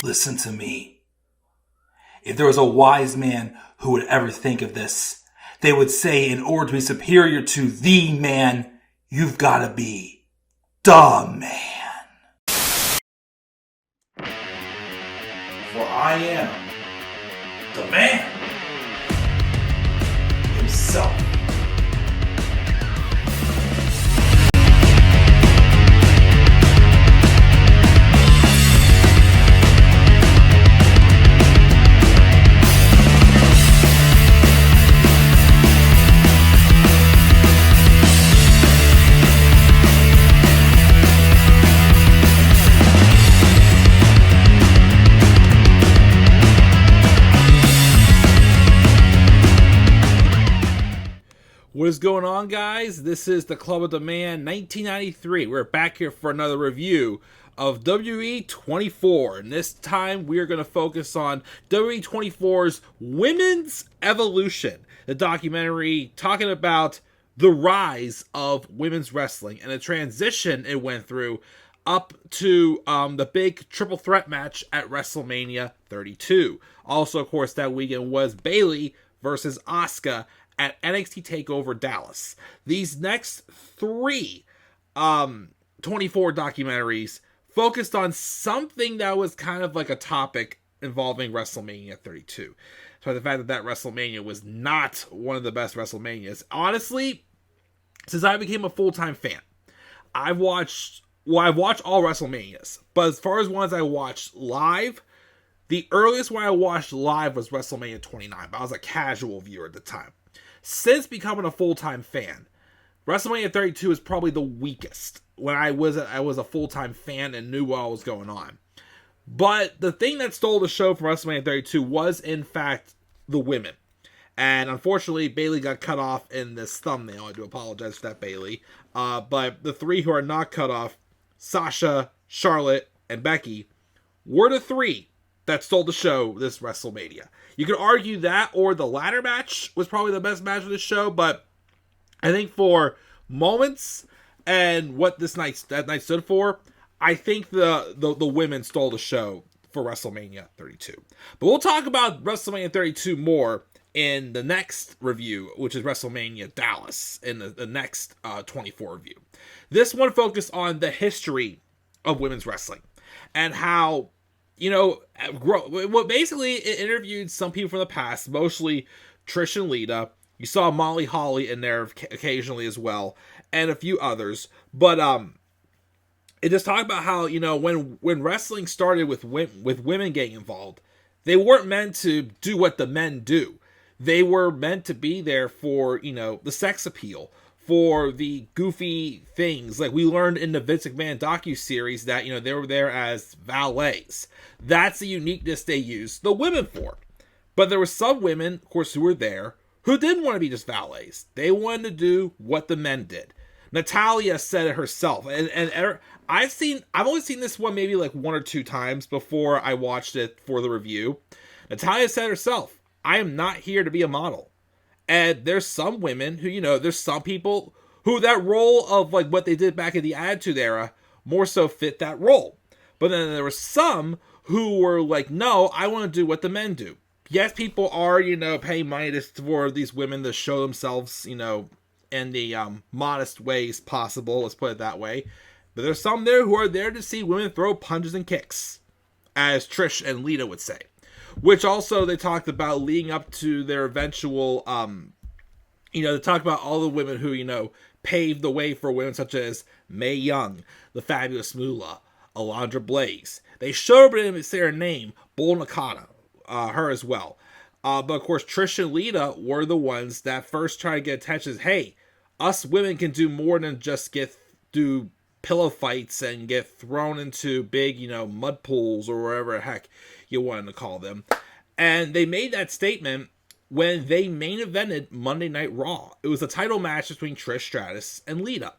Listen to me. If there was a wise man who would ever think of this, they would say in order to be superior to the man, you've got to be the man. For I am the man himself. What is going on, guys? This is the Club of the Man 1993. We're back here for another review of WWE 24. And this time we are going to focus on WWE 24's Women's Evolution, the documentary talking about the rise of women's wrestling and the transition it went through up to the big triple threat match at WrestleMania 32. Also, of course, that weekend was Bayley versus Asuka at NXT TakeOver Dallas. These next three 24 documentaries focused on something that was kind of like a topic involving WrestleMania 32. So the fact that WrestleMania was not one of the best WrestleManias. Honestly, since I became a full-time fan, I've watched all WrestleManias. But as far as ones I watched live, the earliest one I watched live was WrestleMania 29. But I was a casual viewer at the time. Since becoming a full-time fan, WrestleMania 32 is probably the weakest when I was a full-time fan and knew what was going on. But the thing that stole the show from WrestleMania 32 was, in fact, the women. And unfortunately, Bayley got cut off in this thumbnail. I do apologize for that, Bayley. But the three who are not cut off, Sasha, Charlotte, and Becky, were the three that stole the show this WrestleMania. You could argue that or the ladder match was probably the best match of the show, but I think for moments and what that night stood for, I think the women stole the show for WrestleMania 32. But we'll talk about WrestleMania 32 more in the next review, which is WrestleMania Dallas, in the next 24 review. This one focused on the history of women's wrestling and how, basically it interviewed some people from the past, mostly Trish and Lita. You saw Molly Holly in there occasionally as well, and a few others. But it just talked about how, when wrestling started with women getting involved, they weren't meant to do what the men do. They were meant to be there for, the sex appeal, for the goofy things. Like we learned in the Vince McMahon docuseries that, they were there as valets. That's the uniqueness they used the women for. But there were some women, of course, who were there who didn't want to be just valets. They wanted to do what the men did. Natalya said it herself. And I've only seen this one maybe like one or two times before I watched it for the review. Natalya said herself, I am not here to be a model. And there's some women who, there's some people who that role of like what they did back in the Attitude Era more so fit that role. But then there were some who were like, no, I want to do what the men do. Yes, people are, paying money for these women to show themselves, in the modest ways possible. Let's put it that way. But there's some there who are there to see women throw punches and kicks, as Trish and Lita would say. Which also they talked about leading up to their eventual, they talked about all the women who, paved the way for women such as Mae Young, the Fabulous Moolah, Alundra Blaze. They showed her and say her name, Bull Nakata, her as well. But of course, Trish and Lita were the ones that first tried to get attention. Hey, us women can do more than just do pillow fights and get thrown into big, mud pools or wherever the heck you wanted to call them. And they made that statement when they main evented Monday Night Raw. It was a title match between Trish Stratus and Lita.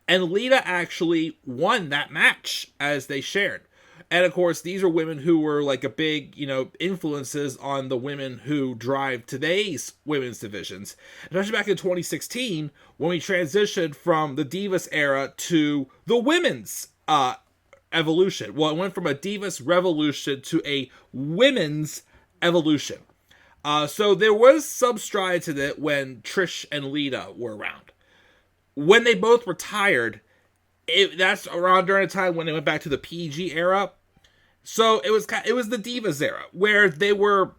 And Lita actually won that match, as they shared. And of course, these are women who were like a big, influences on the women who drive today's women's divisions. Especially back in 2016, when we transitioned from the Divas era to the women's evolution. Well, it went from a Divas Revolution to a women's evolution. So there was some strides in it when Trish and Lita were around. When they both retired, that's around during the time when they went back to the PG era. So it was the Divas era, where they were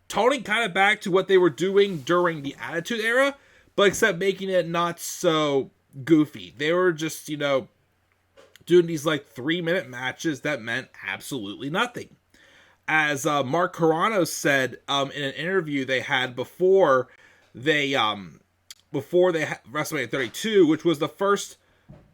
toning kind of back to what they were doing during the Attitude era, but except making it not so goofy. They were just, doing these like 3-minute matches that meant absolutely nothing. As Mark Carrano said in an interview they had before they had WrestleMania 32, which was the first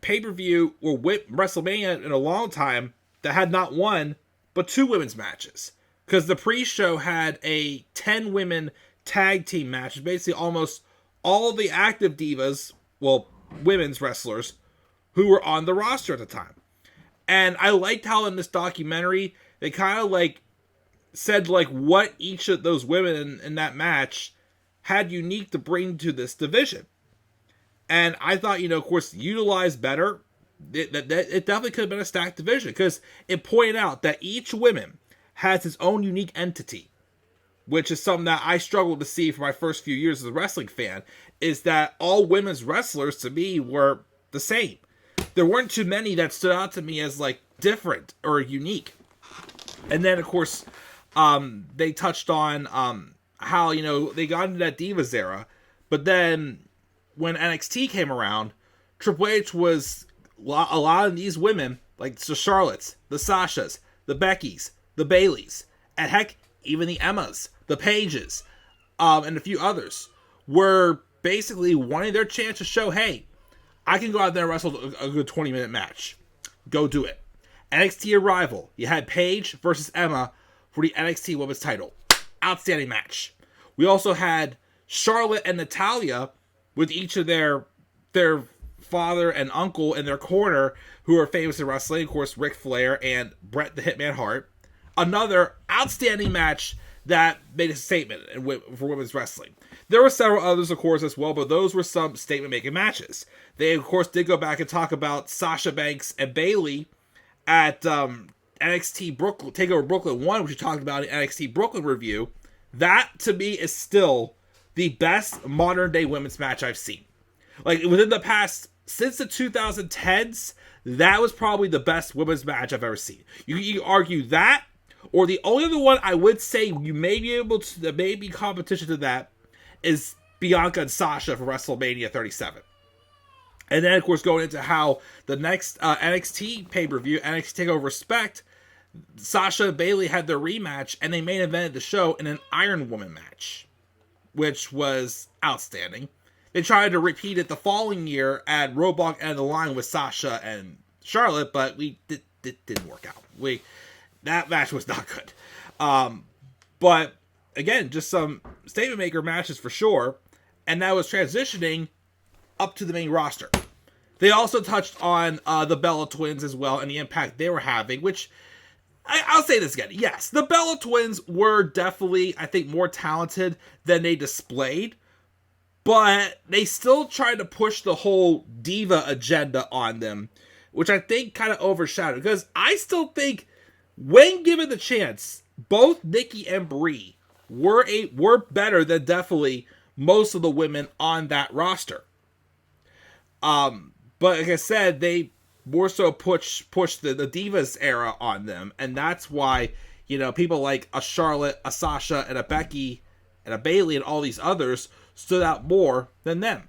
pay-per-view or WrestleMania in a long time that had not one but 2 women's matches. Because the pre-show had a 10 women tag team match. Basically almost all the active divas, well, women's wrestlers, who were on the roster at the time. And I liked how in this documentary, they kind of like said like what each of those women in that match had unique to bring to this division. And I thought, of course, utilized better. It definitely could have been a stacked division, because it pointed out that each woman has its own unique entity, which is something that I struggled to see for my first few years as a wrestling fan, is that all women's wrestlers to me were the same. There weren't too many that stood out to me as like different or unique. And then of course, they touched on how, they got into that Divas era, but then when NXT came around, Triple H was allowing these women, like the Charlottes, the Sashas, the Beckys, the Baileys, and heck, even the Emmas, the Paiges, and a few others, were basically wanting their chance to show, hey, I can go out there and wrestle a good 20-minute match. Go do it. NXT Arrival, you had Paige versus Emma for the NXT Women's title. Outstanding match. We also had Charlotte and Natalya with each of their father and uncle in their corner, who are famous in wrestling, of course, Ric Flair and Bret the Hitman Hart. Another outstanding match that made a statement for women's wrestling. There were several others, of course, as well, but those were some statement-making matches. They, of course, did go back and talk about Sasha Banks and Bayley at NXT Brooklyn, TakeOver Brooklyn 1, which we talked about in NXT Brooklyn review. That, to me, is still the best modern-day women's match I've seen. Like, within the past, since the 2010s, that was probably the best women's match I've ever seen. You can argue that, or the only other one I would say you may be able to, that may be competition to that, is Bianca and Sasha for WrestleMania 37. And then, of course, going into how the next NXT pay-per-view, NXT TakeOver Respect, Sasha and Bayley had their rematch, and they main evented the show in an Iron Woman match, which was outstanding. They tried to repeat it the following year at Roadblock End of the Line with Sasha and Charlotte, but it didn't work out. That match was not good. But again, just some statement maker matches for sure, and that was transitioning up to the main roster. They also touched on the Bella Twins as well and the impact they were having, which I'll say this again. Yes, the Bella Twins were definitely, I think, more talented than they displayed, but they still tried to push the whole diva agenda on them, which I think kind of overshadowed, because I still think when given the chance, both Nikki and Brie were better than definitely most of the women on that roster. But like I said, they more so push the Divas era on them, and that's why, people like a Charlotte, a Sasha, and a Becky, and a Bayley, and all these others stood out more than them.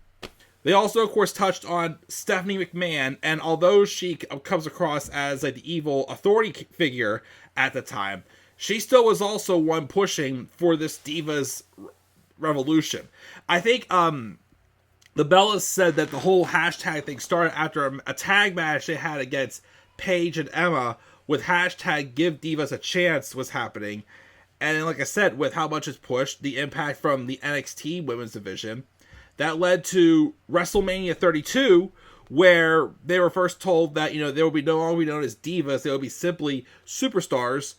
They also, of course, touched on Stephanie McMahon, and although she comes across as like the evil authority figure at the time, she still was also one pushing for this Divas Revolution. I think the Bellas said that the whole hashtag thing started after a tag match they had against Paige and Emma with hashtag Give Divas a Chance was happening. And then, like I said, with how much it's pushed, the impact from the NXT women's division, that led to WrestleMania 32, where they were first told that, they will be no longer be known as divas, they will be simply superstars.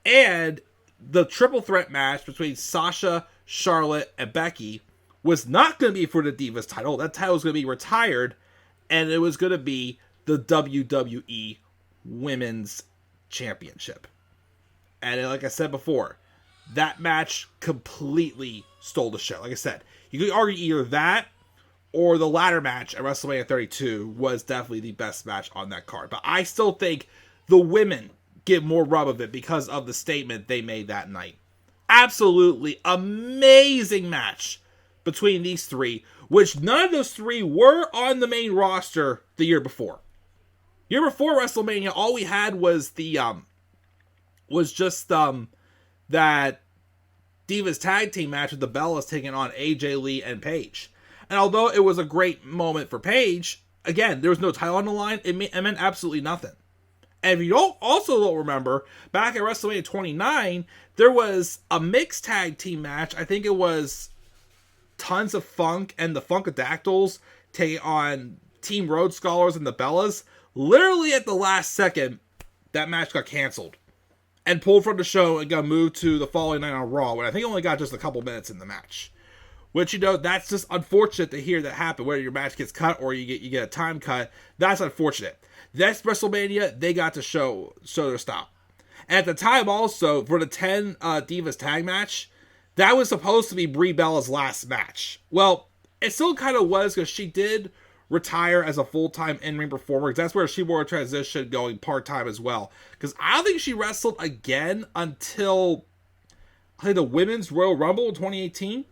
And the triple threat match between Sasha, Charlotte, and Becky was not going to be for the Divas title. That title was going to be retired, and it was going to be the WWE Women's Championship. And like I said before, that match completely stole the show. Like I said, you could argue either that or the ladder match at WrestleMania 32 was definitely the best match on that card. But I still think the women get more rub of it because of the statement they made that night. Absolutely amazing match between these three, which none of those three were on the main roster the year before. Year before WrestleMania, all we had was that Divas tag team match with the Bellas taking on AJ Lee and Paige. And although it was a great moment for Paige, again, there was no title on the line. It meant absolutely nothing. And if you don't remember, back at WrestleMania 29, there was a mixed tag team match. I think it was Tons of Funk and the Funkadactyls taking on Team Road Scholars and the Bellas. Literally at the last second, that match got canceled and pulled from the show and got moved to the following night on Raw, when I think only got just a couple minutes in the match. Which, that's just unfortunate to hear that happen, whether your match gets cut or you get a time cut. That's unfortunate. Next WrestleMania, they got to show their stop. And at the time also, for the 10 Divas tag match, that was supposed to be Brie Bella's last match. Well, it still kind of was, because she did retire as a full-time in-ring performer, because that's where she more transitioned, going part-time as well. Because I don't think she wrestled again until, I think, the Women's Royal Rumble in 2018.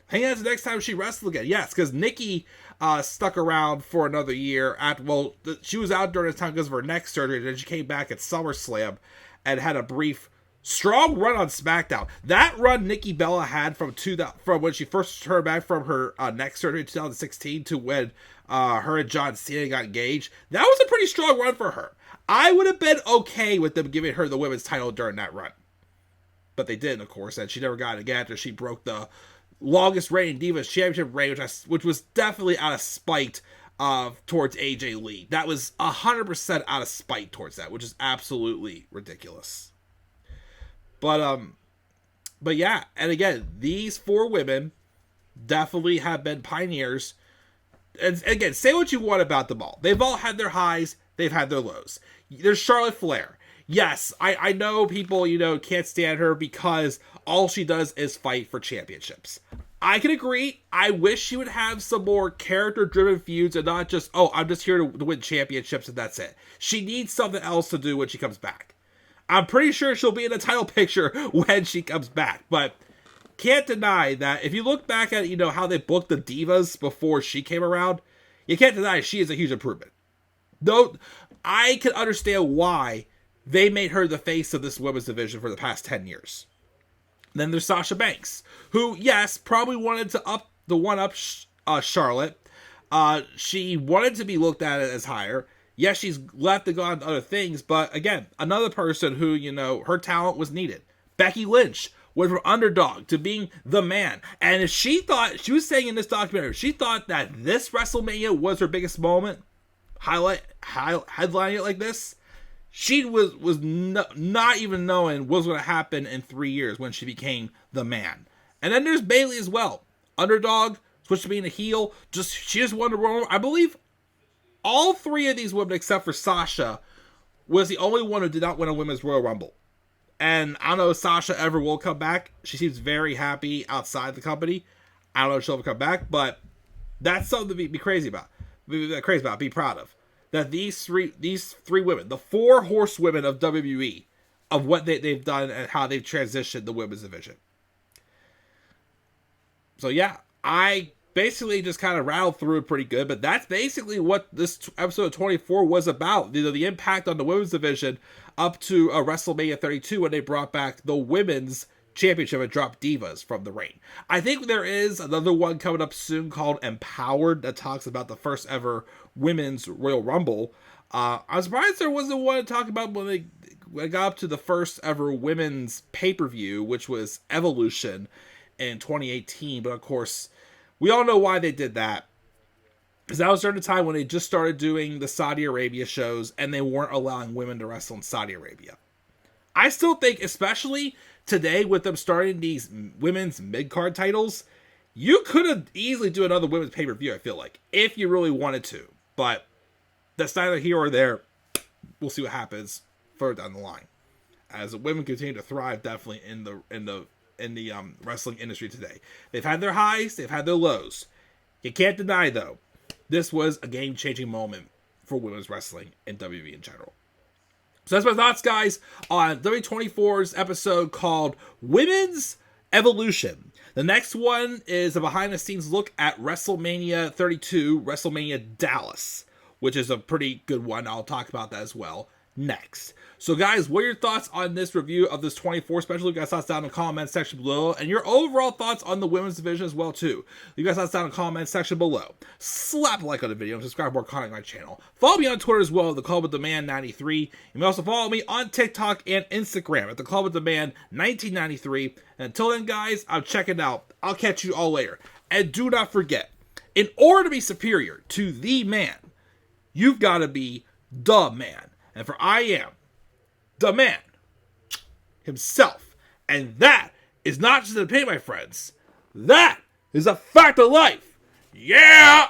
I think that's the next time she wrestled again. Yes, because Nikki stuck around for another year. She was out during this time because of her neck surgery, and then she came back at SummerSlam and had a brief, strong run on SmackDown. That run Nikki Bella had from when she first returned back from her neck surgery in 2016 to when her and John Cena got engaged, that was a pretty strong run for her. I would have been okay with them giving her the women's title during that run. But they didn't, of course, and she never got it again after she broke the longest reigning Divas Championship reign, which was definitely out of spite towards AJ Lee. That was 100% out of spite towards that, which is absolutely ridiculous. But yeah, and again, these four women definitely have been pioneers. And again, say what you want about them all. They've all had their highs, they've had their lows. There's Charlotte Flair. Yes, I know people, can't stand her because all she does is fight for championships. I can agree. I wish she would have some more character-driven feuds and not just, I'm just here to win championships and that's it. She needs something else to do when she comes back. I'm pretty sure she'll be in the title picture when she comes back, but can't deny that if you look back at, how they booked the Divas before she came around, you can't deny she is a huge improvement. Though I can understand why they made her the face of this women's division for the past 10 years. Then there's Sasha Banks, who, yes, probably wanted to one-up Charlotte. She wanted to be looked at as higher. Yes, she's left to go on to other things, but again, another person who, her talent was needed. Becky Lynch went from underdog to being the man. And if she was saying in this documentary, she thought that this WrestleMania was her biggest moment, headlining it like this, she was not even knowing what was going to happen in 3 years when she became the man. And then there's Bayley as well. Underdog, switched to being a heel. She just won the Royal. I believe all three of these women, except for Sasha, was the only one who did not win a Women's Royal Rumble. And I don't know if Sasha ever will come back. She seems very happy outside the company. I don't know if she'll ever come back, but that's something to be crazy about. Be proud of. That these three women, the four horsewomen of WWE, of what they've done and how they've transitioned the women's division. So yeah, I basically just kind of rattled through it pretty good, but that's basically what this episode 24 was about. The impact on the women's division up to WrestleMania 32 when they brought back the women's championship and dropped Divas from the reign. I think there is another one coming up soon called Empowered that talks about the first ever women's Royal Rumble. I'm surprised there wasn't one to talk about when they got up to the first ever women's pay-per-view, which was Evolution in 2018. But of course, we all know why they did that. Because that was during the time when they just started doing the Saudi Arabia shows and they weren't allowing women to wrestle in Saudi Arabia. I still think, especially today with them starting these women's mid-card titles, you could have easily do another women's pay-per-view, I feel like, if you really wanted to. But that's neither here or there. we'll see what happens further down the line as the women continue to thrive definitely in the wrestling industry today. They've had their highs, they've had their lows. You can't deny, though, this was a game-changing moment for women's wrestling and WWE in general. So that's my thoughts, guys, on W24's episode called Women's Evolution. The next one is a behind-the-scenes look at WrestleMania 32, WrestleMania Dallas, which is a pretty good one. I'll talk about that as well next. So, guys, what are your thoughts on this review of this 24 special? Leave your guys' thoughts down in the comment section below, and your overall thoughts on the women's division as well, too. Leave your guys' thoughts down in the comment section below. Slap a like on the video and subscribe for more content on my channel. Follow me on Twitter as well, The Club with the Man 93. You may also follow me on TikTok and Instagram at The Club with the Man 1993. And until then, guys, I'm checking out. I'll catch you all later. And do not forget, in order to be superior to the man, you've got to be the man. And for I am the man himself. And that is not just an opinion, my friends. That is a fact of life. Yeah!